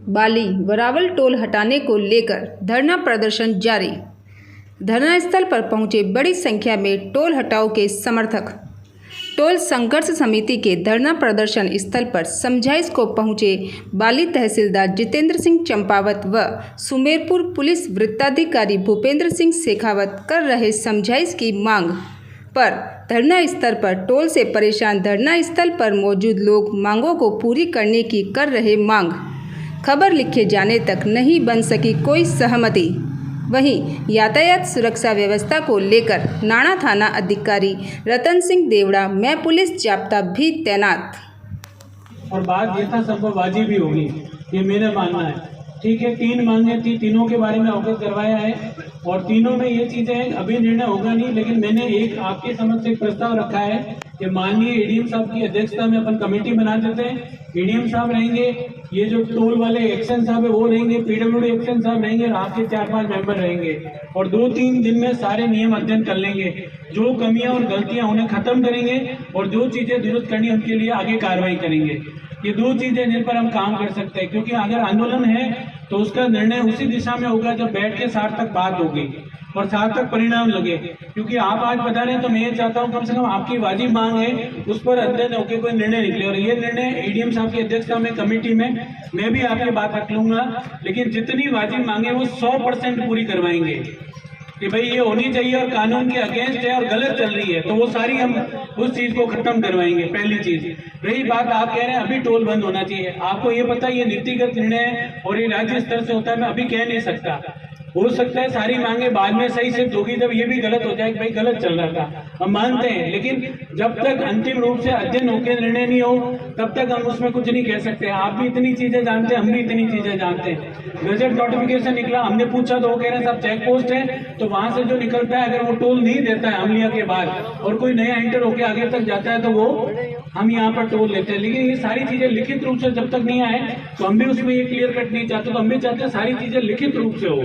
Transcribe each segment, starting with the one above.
बाली वरावल toll हटाने को लेकर धरना प्रदर्शन जारी। धरना स्थल पर पहुंचे बड़ी संख्या में टोल हटाओ के समर्थक। टोल संघर्ष समिति के धरना प्रदर्शन स्थल पर समझाइश को पहुंचे बाली तहसीलदार जितेंद्र सिंह चंपावत व सुमेरपुर पुलिस वृत्ताधिकारी भूपेंद्र सिंह शेखावत कर रहे समझाइश की मांग पर धरना स्थल पर टोल से परेशान धरना स्थल पर मौजूद लोग मांगों को पूरी करने की कर रहे मांग। खबर लिखे जाने तक नहीं बन सकी कोई सहमति। वहीं यातायात सुरक्षा व्यवस्था को लेकर नाना थाना अधिकारी रतन सिंह देवड़ा में पुलिस जाब्ता भी तैनात। और बात ये था संभवबाजी भी होगी, ये मेरा मानना है। ठीक है, 3 मांगे थी, तीनों के बारे में अवगत करवाया है और तीनों में ये चीजें अभी निर्णय होगा नहीं, लेकिन मैंने एक आपके समक्ष एक प्रस्ताव रखा है कि माननीय एडीएम साहब की अध्यक्षता में अपन कमेटी बना देते हैं। एडीएम साहब रहेंगे, ये जो टोल वाले एक्शन साहब है वो रहेंगे, पीडब्ल्यूडी एक्शन साहब रहेंगे और आपके 4-5 मेंबर रहेंगे और 2-3 दिन में सारे नियम अध्ययन कर लेंगे। जो कमियां और गलतियां उन्हें खत्म करेंगे और जो चीजें दुरुस्त करनी उनके लिए आगे कार्रवाई करेंगे। ये 2 चीजें जिन पर हम काम कर सकते हैं, क्योंकि अगर आंदोलन है तो उसका निर्णय उसी दिशा में होगा जब बैठ के सार्थक बात होगी और सार्थक परिणाम लगे। क्योंकि आप आज बता रहे हैं तो मैं ये चाहता हूँ कम से कम आपकी वाजिब मांग है उस पर अध्ययन होकर कोई निर्णय निकले और ये निर्णय एडीएम साहब की अध्यक्षता में कमेटी में मैं भी आपकी बात रख लूंगा। लेकिन जितनी वाजिब मांगे वो 100% पूरी करवाएंगे कि भाई ये होनी चाहिए और कानून के अगेंस्ट है और गलत चल रही है तो वो सारी हम उस चीज को खत्म करवाएंगे। पहली चीज रही बात, आप कह रहे हैं अभी टोल बंद होना चाहिए। आपको ये पता है ये नीतिगत निर्णय है और ये राज्य स्तर से होता है, मैं अभी कह नहीं सकता। हो सकता है सारी मांगे बाद में सही सिद्ध होगी, जब ये भी गलत हो जाए कि भाई गलत चल रहा था, हम मानते हैं। लेकिन जब तक अंतिम रूप से अध्ययन होकर निर्णय नहीं हो तब तक हम उसमें कुछ नहीं कह सकते। आप भी इतनी चीजें जानते हैं, हम भी इतनी चीजें जानते हैं। गजट नोटिफिकेशन निकला, हमने पूछा तो वो कह रहे हैं साहब चेक पोस्ट है, तो वहां से जो निकलता है अगर वो टोल नहीं देता है हमलिया के बाद और कोई नया एंटर होकर आगे तक जाता है तो वो हम यहाँ पर टोल लेते हैं। लेकिन ये सारी चीजें लिखित रूप से जब तक नहीं आए तो हम भी उसमें ये क्लियर कट नहीं चाहते। तो हम भी चाहते हैं सारी चीजें लिखित रूप से हो।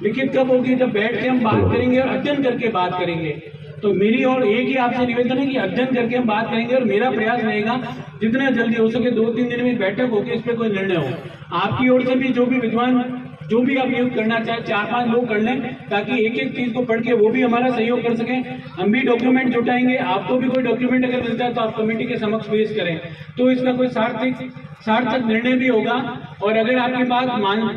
लिखित कब होगी? जब बैठ के हम बात करेंगे और अध्ययन करके बात करेंगे। तो मेरी और एक ही आपसे निवेदन है कि अध्ययन करके हम बात करेंगे और मेरा प्रयास रहेगा जितना जल्दी हो सके 2-3 दिन में बैठक होगी, इस पर कोई निर्णय हो। आपकी ओर से भी जो भी विद्वान जो भी आप नियुक्त करना चाहे 4-5 लोग कर लें ताकि एक चीज को पढ़ के वो भी हमारा सहयोग कर सकें। हम भी डॉक्यूमेंट जुटाएंगे, आपको भी कोई डॉक्यूमेंट अगर मिलता है तो आप कमेटी के समक्ष पेश करें तो इसका कोई सार्थक निर्णय भी होगा। और अगर आपकी बात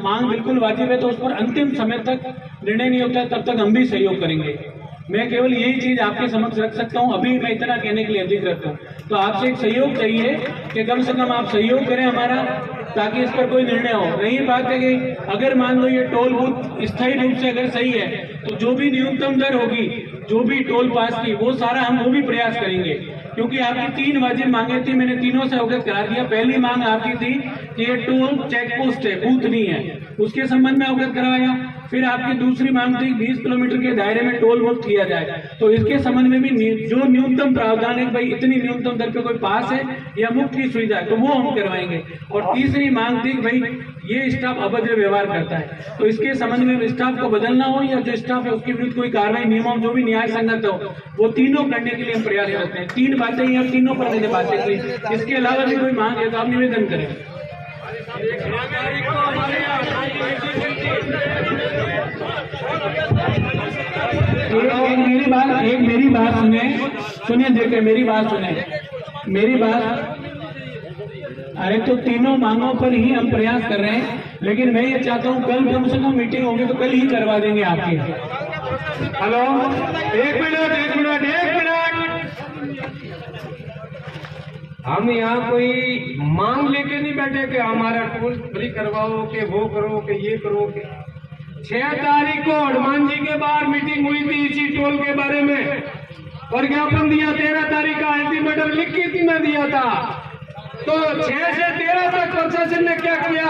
मांग बिल्कुल वाजिब है तो उस पर अंतिम समय तक निर्णय नहीं होता है तब तक हम भी सहयोग करेंगे। मैं केवल यही चीज आपके समक्ष रख सकता हूं, अभी मैं इतना कहने के लिए अधिक रखता हूं। तो आपसे एक सहयोग चाहिए कि कम से कम आप सहयोग करें हमारा, ताकि इस पर कोई निर्णय हो। रही बात है कि अगर मान लो ये टोल बूथ स्थायी रूप से अगर सही है तो जो भी न्यूनतम दर होगी, जो भी टोल पास की, वो सारा हम वो भी प्रयास करेंगे। क्योंकि आपकी 3 वाजिब मांगे थी, मैंने तीनों से अवगत करा दिया। पहली मांग आपकी थी कि ये टोल चेक पोस्ट है, बूथ नहीं है, उसके संबंध में अवगत कराया। फिर आपकी दूसरी मांग थी 20 किलोमीटर के दायरे में टोल बूथ किया जाए, तो इसके संबंध में भी जो न्यूनतम प्रावधान है भाई इतनी न्यूनतम दर पे कोई पास है या मुफ्त की सुविधा है तो वो हम करवाएंगे। और तीसरी मांग थी भाई ये स्टाफ अभद्र व्यवहार करता है तो इसके संबंध में स्टाफ को बदलना हो या जो स्टाफ है उसके विरुद्ध कोई कार्रवाई नियमों जो भी न्याय संगत हो वो तीनों करने के लिए हम प्रयास करते हैं। 3 बातें ही और तीनों पर मैंने बातें की। इसके अलावा भी कोई मांग है तो आप निवेदन करें। एक मेरी बात सुनिए देखिए मेरी बात अरे तो तीनों मांगों पर ही हम प्रयास कर रहे हैं, लेकिन मैं ये चाहता हूँ कल कम से कम मीटिंग होगी तो कल ही करवा देंगे आपकी। हेलो, एक मिनट। हम यहाँ कोई मांग लेके नहीं बैठे कि हमारा टोल फ्री करवाओ, कि वो करो, कि ये करो। 6 तारीख को हनुमान जी के बाहर मीटिंग हुई थी इसी टोल के बारे में और ज्ञापन दिया। 13 तारीख का अल्टीमेटम लिखित में दिया था। तो 6 से 13 तक प्रशासन ने क्या किया?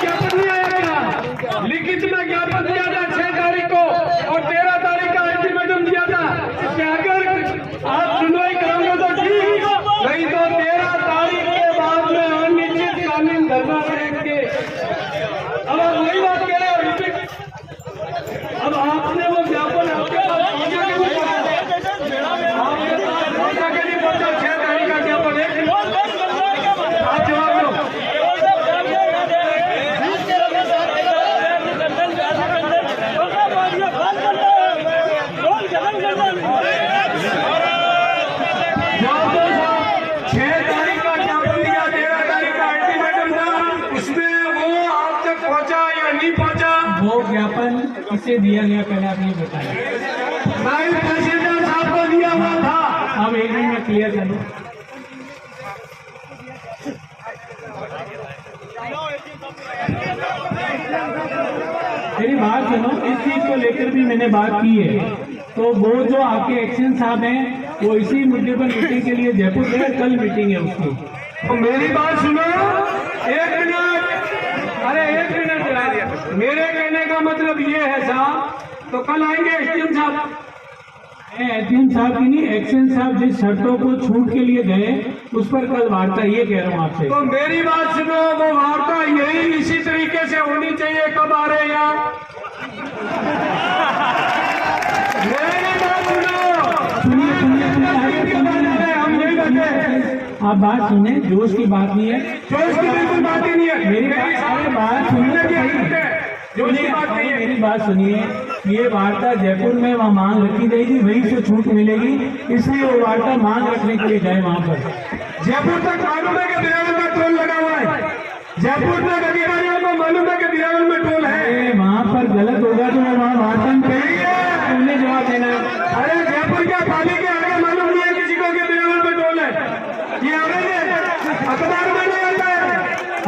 ज्ञापन नहीं आया क्या? लिखित में ज्ञापन दिया था 6 तारीख को और 13 तारीख का अल्टीमेटम दिया था कि अगर आप सुनवाई करोगे तो ठीक, नहीं तो 13 तारीख के बाद में अनिश्चितकालीन धरना करेंगे। अब आप वही बात कह रहे हो। अब आपने वो ज्ञापन आपके पास पहुंचा के नहीं पहुंचा, 6 तारीख का ज्ञापन है। किससे दिया गया पहले आप ये बताएं। नायब तहसीलदार साहब को दिया हुआ था। अब एक मिनट में क्लियर कर लूँ। मेरी बात सुनो, इस चीज को लेकर भी मैंने बात की है, तो वो जो आपके एक्शन साहब हैं वो इसी मुद्दे पर मीटिंग के लिए जयपुर गए, कल मीटिंग है उसकी। तो मेरी बात सुनो, एक मिनट, अरे एक मिनट यार, मेरे कहने का मतलब ये है साहब, तो कल आएंगे एसडीएम साहब। एसडीएम साहब की नहीं, एक्शन साहब जिस शर्तों को छूट के लिए गए उस पर कल वार्ता, ये कह रहा हूँ आपसे। तो मेरी बात सुनो, वो वार्ता यही इसी तरीके से होनी चाहिए। कब आ रहे हैं यहाँ? मेरी बात सुनिए, हम नहीं बैठे। आप बात सुने, जोश की बात नहीं है, जोश की बिल्कुल बात ही नहीं है। मेरी बात सुनिए, जोश की बात नहीं है। मेरी बात सुनिए। ये वार्ता जयपुर में वहाँ मांग रखी गई थी, वहीं से छूट मिलेगी, इसलिए वो वार्ता मांग रखने के लिए गए वहाँ पर। जयपुर तक मालूम है कि बिरावल में टोल लगा हुआ है। जयपुर तक अधिकारियों को मालूम है कि बिरावल में टोल है। वहाँ पर गलत होगा तो मैं वहाँ वार्ता में उन्हें जवाब देना। अरे जयपुर क्या पाली के आगे मालूम नहीं है किसी को कि बिरावल में टोल है? ये अखबार में नहीं आता है।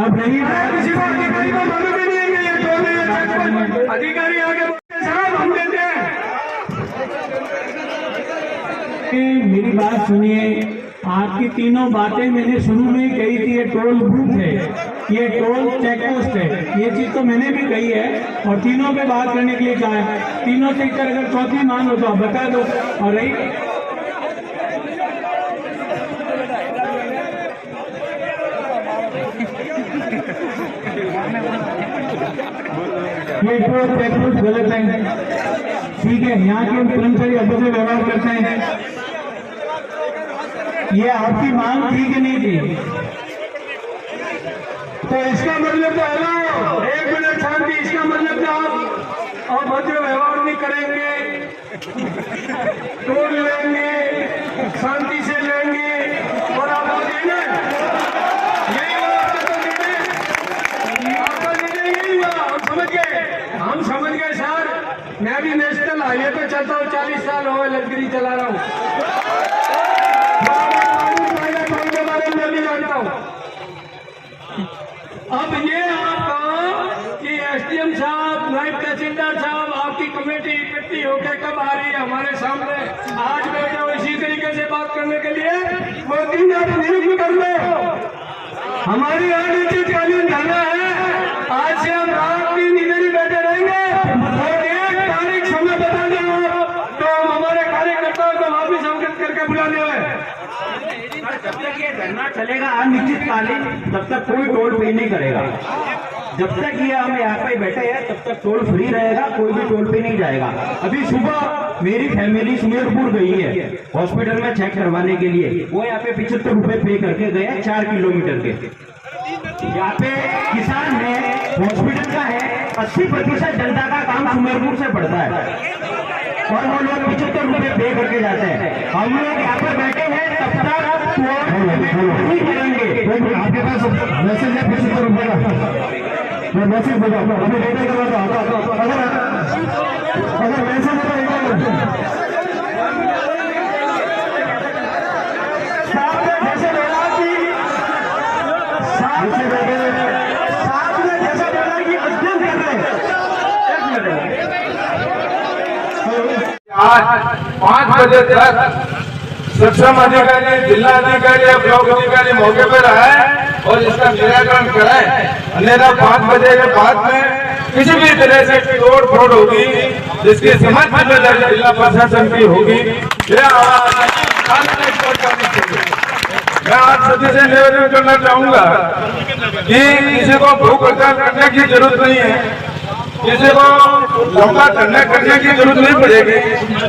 अब नहीं किसी को अधिकारी को मालूम ही नहीं है कि ये टोल है। अधिकारी आगे साहब हम देते हैं। मेरी बात सुनिए, आपकी तीनों बातें मैंने शुरू में कही थी। ये टोल बूथ है, ये टोल चेक पोस्ट है, ये चीज तो मैंने भी कही है और तीनों पे बात करने के लिए कहा है। तीनों से अगर चौथी मान हो तो आप बता दो। और रही ये टोल चेक पोस्ट गलत है, ठीक है। यहाँ के कर्मचारी अब से व्यवहार करते हैं, ये आपकी मांग थी कि नहीं थी? तो इसका मतलब तो हेलो, एक मिनट शांति। इसका मतलब तो आप अभद्र व्यवहार नहीं करेंगे, टोल लेंगे, शांति से लेंगे और आप देंगे। यही हुआ आपका निर्णय, आपका निर्णय यही हुआ। हम समझ गए सर। मैं भी नेशनल हाईवे पे चलता हूँ, 40 साल हो गए लश्करी चला रहा हूँ। के बारे में मैं भी जानता हूँ। अब ये आपका कि एसडीएम साहब, नायब तहसीलदार साहब, आपकी कमेटी इकट्ठी होकर कब आ रही है हमारे सामने? आज बैठे हो इसी तरीके से बात करने के लिए। वो दिन आप नियुक्त कर लो। हमारी अनिश्चितकालीन धरना है। आज से हम रात दिन इधर ही बैठे रहेंगे और 1 तारीख समय बता दें तो हम हमारे कार्यकर्ताओं को वापिस अवगत करके बुलाने हुए। जब तक ये धरना चलेगा अनिश्चितकालीन, तब तक कोई टोल पे नहीं करेगा। जब तक ये हम यहाँ पे बैठे हैं तब तक टोल फ्री रहेगा, कोई भी टोल पे नहीं जाएगा। अभी सुबह मेरी फैमिली सुमेरपुर गई है हॉस्पिटल में चेक करवाने के लिए। वो यहाँ पे 75 रुपए पे करके गए 4 किलोमीटर के। यहाँ पे किसान है, हॉस्पिटल का है, 80% जनता का काम सुमेरपुर से पड़ता है और वो लोग 75 रुपए पे करके जाते हैं। हम लोग यहाँ पर बैठे हैं तब तक नहीं करेंगे। आपके पास मैसेज है 75 रुपए का, मैं मैसेज बताऊँ अभी डेटा करवा दो। अगर मैसेज आज 5 बजे तक सक्षम अधिकारी, जिला अधिकारी या ब्लॉक अधिकारी मौके पर आए और इसका निराकरण कराए। अन्यथा 5 बजे के बाद में किसी भी तरह से तोड़ फोड़ होगी जिसकी समझ जिम्मेदारी जिला प्रशासन की होगी। मैं आज सभी से निवेदन करना चाहूंगा कि किसी को भूख हड़ताल करने की जरूरत नहीं है, किसी को लंबा धरना करने की जरूरत नहीं पड़ेगी,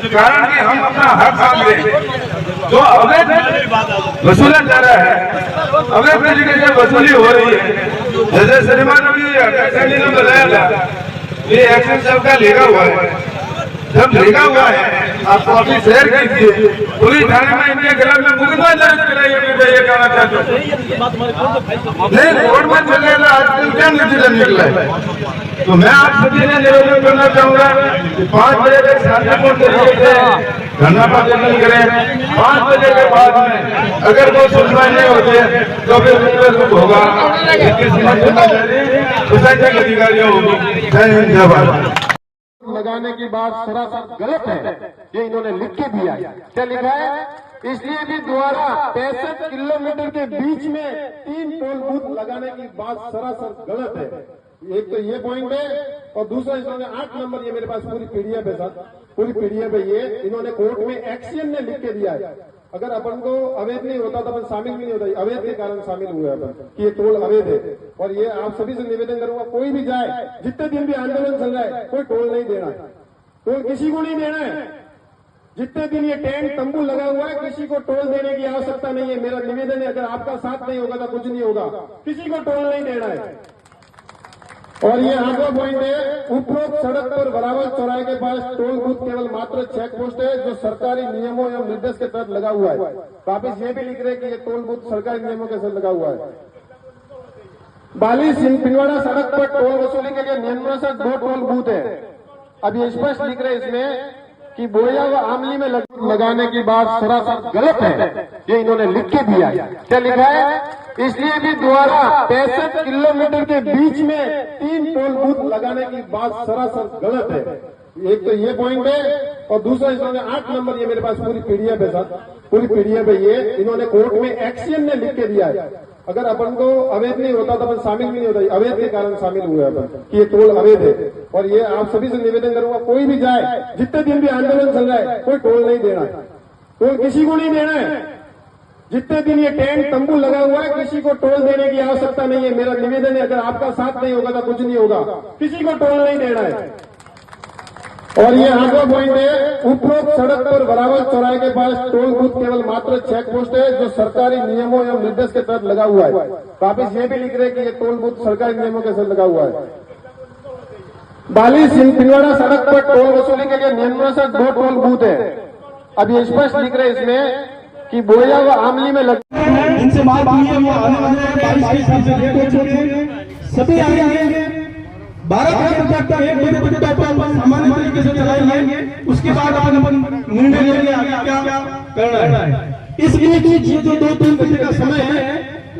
कारण कि हम अपना हक मांग रहे हैं। जो अवैध वसूला जा रहा है, अवैध तरीके से वसूली हो रही है, जैसे श्रीमान अभी ने बताया था ये एक्शन सेल का लेगा हुआ है, जब लिखा हुआ है आप कॉपी शेयर कीजिए, पुलिस थाने में इनके खिलाफ में मुकदमा दर्ज कराइए, ये कहना चाहते हो। नहीं, कोर्ट में चलेगा, आजकल क्या डिसीजन निकला है। तो मैं आप सभी से निवेदन करना चाहूंगा कि 5 बजे तक शांतिपूर्ण तरीके से धरना प्रदर्शन करें। 5 बजे के बाद में अगर कोई सुनवाई नहीं होती है तो फिर होगा, इसकी जिम्मेदारी प्रशासनिक अधिकारियों होगी। जय हिंद, जय भारत। लगाने की बात सरासर गलत है, ये इन्होंने लिख के दिया है। क्या लिखा है? इसलिए भी द्वारा 65 किलोमीटर के बीच में 3 टोल बूथ लगाने की बात सरासर गलत है। एक तो ये पॉइंट है, और दूसरा इन्होंने 8 नंबर, ये मेरे पास पूरी पीडीएफ है साथ, पूरी पीडीएफ है, ये इन्होंने कोर्ट में एक्शन ने लिख के दिया है। अगर अपन को अवैध नहीं होता तो अपन शामिल भी नहीं होता, अवैध के कारण शामिल हुए अपन कि ये टोल अवैध है। और ये आप सभी से निवेदन करूंगा, कोई भी जाए, जितने दिन भी आंदोलन चल रहा है, कोई टोल नहीं देना है, टोल किसी को नहीं देना है। जितने दिन ये टेंट तंबू लगा हुआ है, किसी को टोल देने की आवश्यकता नहीं है। मेरा निवेदन है, अगर आपका साथ नहीं होगा तो कुछ नहीं होगा, किसी को टोल नहीं देना है। और ये आगे पॉइंट है, उपरोक्त सड़क पर बराबर चौराहे के पास टोल बूथ केवल मात्र चेक पोस्ट है जो सरकारी नियमों एवं निर्देश के तहत लगा हुआ है। वापिस ये भी लिख रहे हैं कि ये टोल बूथ सरकारी नियमों के साथ लगा हुआ है। बाली पिंडवाड़ा सड़क पर टोल वसूली के लिए नियमों से 2 टोल बूथ है। अब ये स्पष्ट लिख रहे हैं इसमें कि बोया व आमली में लगाने की बात सरासर गलत है, ये इन्होंने लिख के दिया है। क्या लिखा है? इसलिए भी द्वारा 65 किलोमीटर के बीच में 3 टोल बूथ लगाने की बात सरासर गलत है। एक तो ये पॉइंट है, और दूसरा इन्होंने 8 नंबर, ये मेरे पास पूरी पीडीएफ है साथ, पूरी पीडीएफ है, ये इन्होंने कोर्ट में एक्शन ने लिख के दिया है। अगर अपन को अवैध नहीं होता तो अपन शामिल भी नहीं होता, अवैध के कारण शामिल हुए अपन कि ये टोल अवैध है। और ये आप सभी से निवेदन करूंगा, कोई भी जाए, जितने दिन भी आंदोलन चल रहा है, कोई टोल नहीं देना है, टोल किसी को नहीं देना है। जितने दिन ये टेंट तंबू लगा हुआ है, किसी को टोल देने की आवश्यकता नहीं है। मेरा निवेदन है, अगर आपका साथ नहीं होगा तो कुछ नहीं होगा, किसी को टोल नहीं देना है। और ये आगे पॉइंट है, उपरोक्त सड़क पर बराबर चौराहे के पास टोल बूथ केवल मात्र चेक पोस्ट है जो सरकारी नियमों एवं निर्देश के तहत लगा हुआ है। वापिस ये भी लिख रहे हैं कि ये टोल बूथ सरकारी नियमों के साथ लगा हुआ है। बाली पिंडवाड़ा सड़क पर टोल वसूली के लिए नियमों से 2 टोल बूथ है। अब ये स्पष्ट लिख रहे हैं इसमें कि बोया व आमली में इनसे बात हुई है, वो आने वाले 22 से लेट हो चुके हैं, सभी आएंगे 12 बजे तक 1 बजे तक अपन सामान्य तरीके से चलाएंगे। उसके बाद अपन निर्णय लेंगे आगे क्या करना है। इस बीच ये जो 2-3 बजे का समय है,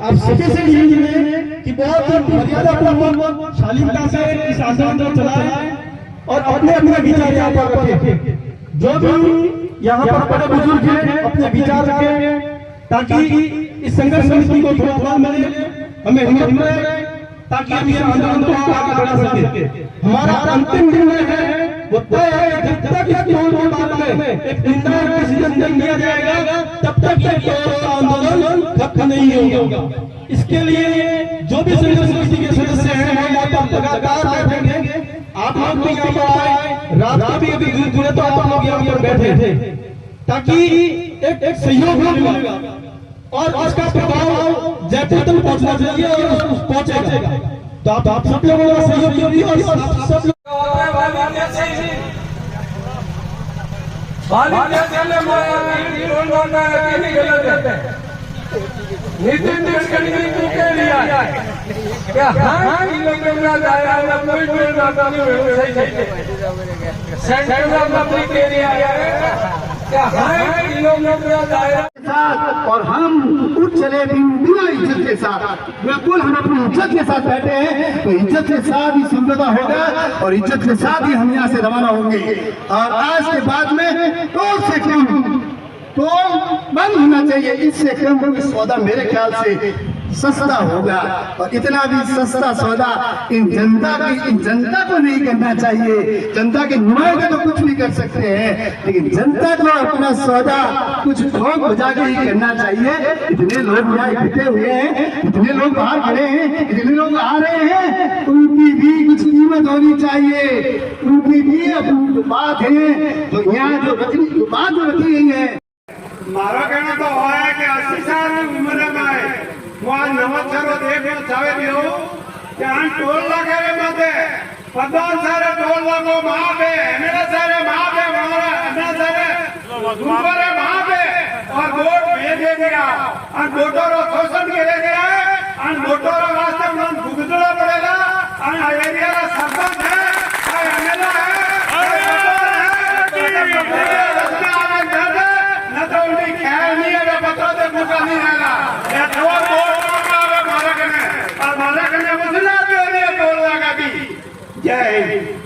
आप सभी से ये कि बहुत मर्यादापूर्वक शालीनता से इस आंदोलन को चलाएं और अपने अपने विचार यहाँ पर रखें। जो भी यहाँ पर बड़े बुजुर्ग हैं, अपने विचार रखें ताकि इस संघर्ष समिति को थोड़ा बल मिले, हमें हिम्मत मिले, ताकि हम इस आंदोलन को आगे बढ़ा सके। हमारा अंतिम निर्णय है वो तय है, जब तक इस टोल के बारे में एक निर्णायक डिसीजन नहीं लिया जाएगा तब तक ये टोल का आंदोलन खत्म नहीं होगा। इसके लिए जो भी संघर्ष समिति के सदस्य हैं वो यहाँ पर लगातार बैठेंगे। आप लोग भी यहाँ पर आए, रात को भी अभी जुड़े तो आप लोग यहाँ पर बैठे थे ताकि एक सहयोग मिलेगा और उसका प्रभाव जयपुर तक पहुंचना चाहिए और पहुंचेगा। तो आप सब लोगों का सहयोग कीजिए और सब लोग नितिन गडकरी को कह दिया क्या? हाँ किलोमीटर आया कोई सेंट्रल मंत्री कह दिया क्या? हाँ किलोमीटर आया साथ, और हम उठ चले बिना इज्जत के साथ, बिल्कुल हम अपनी इज्जत के साथ बैठे हैं, तो इज्जत के साथ ही समझौता होगा और इज्जत के साथ ही हम यहाँ से रवाना होंगे। और आज के बाद में टोल से कम टोल बंद होना चाहिए, इससे कम सौदा मेरे ख्याल से सस्ता होगा। और इतना भी सस्ता सौदा इन जनता को नहीं करना चाहिए। जनता के नुमाइंदे तो कुछ भी कर सकते हैं, लेकिन जनता को अपना सौदा कुछ ठोक बजा के ही करना चाहिए। इतने लोग यहाँ इकट्ठे हुए हैं, इतने लोग बाहर खड़े हैं, इतने लोग आ रहे हैं, उनकी भी कुछ कीमत होनी चाहिए, उनकी भी अपनी जो बात है, तो यहाँ जो बात रखी गई है। मारो कहना तो है कि 80 साल की उम्र में वहाँ नमक सरो देख चाहे भी हो, टोल लगे मत प्रधान सारे टोल लगो वहां पे, मेरे सारे वहां पे, मेरे सारे ऊपर है वहां पे, और वोट भेजे गया और वोटों को शोषण किया गया है और वोटों के वास्ते उन्हें भुगतना पड़ेगा। और एरिया का सरपंच है और एमएलए है न तो उनकी ख्याल नहीं है, पता तो मुका नहीं रहेगा और मारा करने मुझला टोल लगा भी। जय हिंद।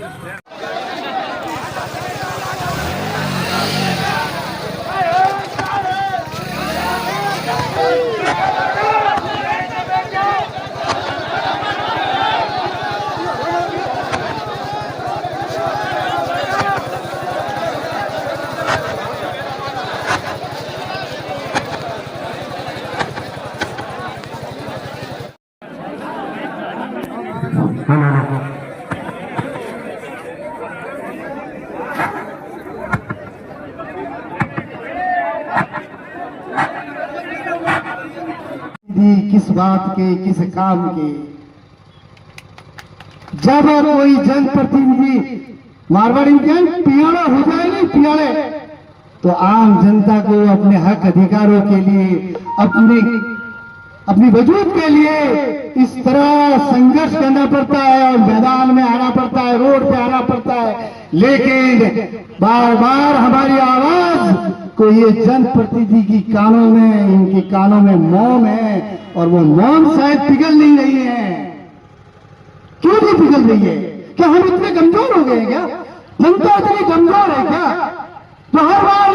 किस बात के, किस काम के। जब कोई जनप्रतिनिधि मारवाड़ी में पियाड़ा हो जाए नहीं पियाड़े, तो आम जनता को अपने हक अधिकारों के लिए, अपनी वजूद के लिए इस तरह संघर्ष करना पड़ता है और मैदान में आना पड़ता है, रोड पे आना पड़ता है। लेकिन बार बार हमारी आवाज को ये जनप्रतिनिधि की कानों में, इनके कानों में मौन है और वो मौन शायद पिघल नहीं रही है। क्यों नहीं पिघल रही है? क्या हम इतने कमजोर हो गए क्या? जनता इतनी कमजोर है क्या? तो हर बार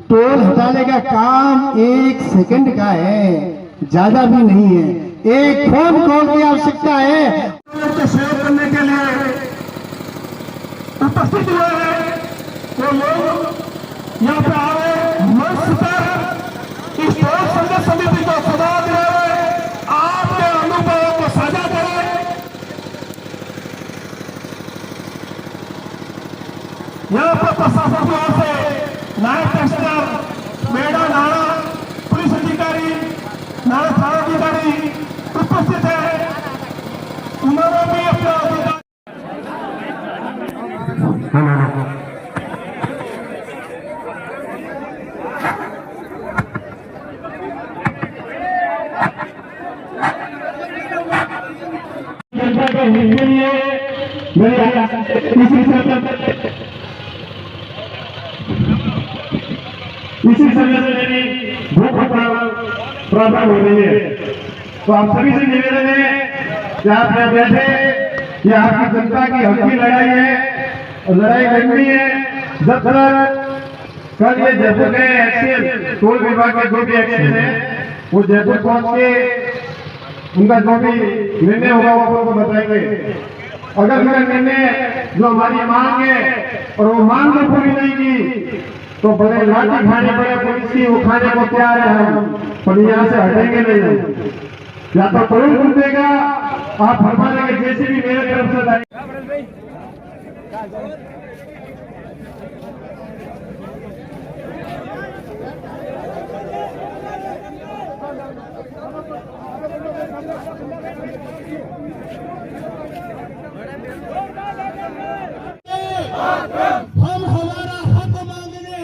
टोल हटाने का काम 1 सेकंड का है, ज्यादा भी नहीं है। एक फोन कॉल की आवश्यकता है। तो शेयर करने के लिए उपस्थित हुए हैं वो लोग यहाँ पे आए मंच पर इस टोल संघर्ष समिति को सदा दिलाए, आपके अनुभवों को साझा करें। यहाँ पर प्रशासन की ओर से नायब तहसीलदार, मेडा नाड़ा पुलिस अधिकारी, नाड़ा थाना अधिकारी उपस्थित है। उन्होंने भी अपना अधिकार जनता के हित के लिए इसी समय से मेरी भूख प्रॉब्लम हो रही है। तो आप सभी से निवेदन है कि आप यहाँ बैठे, ये आपकी जनता की हक की लड़ाई है और लड़ाई लड़नी है। जब तक कल ये जयपुर के एक्सेल टोल विभाग के जो भी एक्सेल है वो जयपुर पहुंच के उनका जो भी निर्णय होगा वो आपको बताएंगे। अगर उनका निर्णय जो हमारी मांग है और वो मांग में पूरी नहीं की तो बड़े लाठी खाने पड़े पुलिस की, वो खाने को तैयार है हम, पर यहाँ से हटेंगे नहीं। या तो टोल खुल देगा, आप फरमा लेंगे जैसे भी मेरे तरफ से हम हमारा हक मांगने,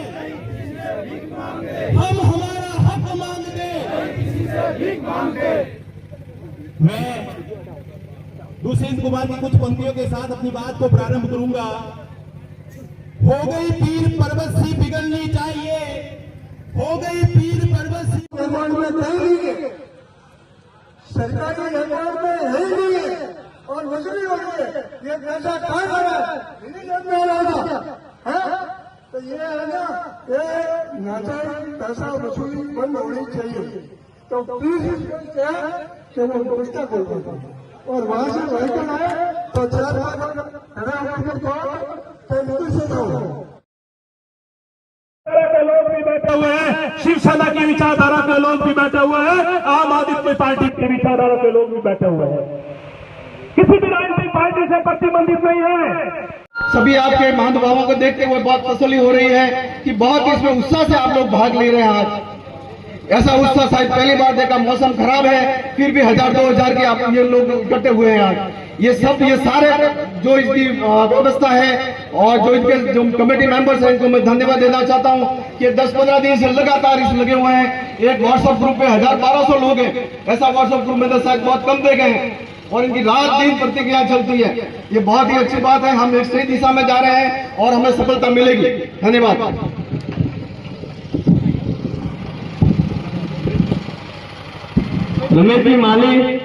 हम हमारा हक मांगने मैं दुष्यंत कुमार की कुछ पंक्तियों के साथ अपनी बात को प्रारंभ करूंगा। हो गई पीर पर्वत सी पिघलनी चाहिए, हो गई पीर पर्वत सी निर्माण में नहीं है, सरकारी निर्माण में है नहीं है और वसूली हो रही है। ये पैसा कहाँ जा रहा है? इन्हीं जब में रहा है। तो ये है ना, ये नाजायज पैसा वसूली बंद होनी चाहिए। तो प्लीज क्या कि वो व्यवस्था खोल देते और वहां से व्हीकल आए तो 4 बार से दो के लोग भी बैठे हुए हैं, शिवसेना की विचारधारा के लोग भी बैठे हुए हैं, आम आदमी पार्टी की विचारधारा के लोग भी बैठे हुए हैं। किसी भी राजनीतिक पार्टी से प्रतिबंधित नहीं है। सभी आपके महानुभावों को देखते हुए बहुत तसल्ली हो रही है कि बहुत इसमें उत्साह से आप लोग भाग ले रहे हैं। आज ऐसा उत्साह शायद पहली बार देखा। मौसम खराब है फिर भी 1000-2000 के आप ये लोग इकट्ठे हुए हैं आज। ये सारे जो इसकी व्यवस्था है और जो इनके जो कमेटी मेंबर्स हैं इनको मैं धन्यवाद देना चाहता हूँ कि 10-15 दिन से लगातार इस लगे हुए हैं। एक व्हाट्सएप ग्रुप में 1200 लोग हैं, ऐसा व्हाट्सएप ग्रुप में तो शायद बहुत कम देखे हैं और इनकी रात दिन प्रतिक्रिया चलती है। ये बहुत ही अच्छी बात है, हम एक सही दिशा में जा रहे हैं और हमें सफलता मिलेगी। धन्यवाद। रमेश जी माली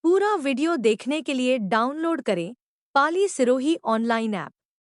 पूरा वीडियो देखने के लिए डाउनलोड करें पाली सिरोही ऑनलाइन ऐप।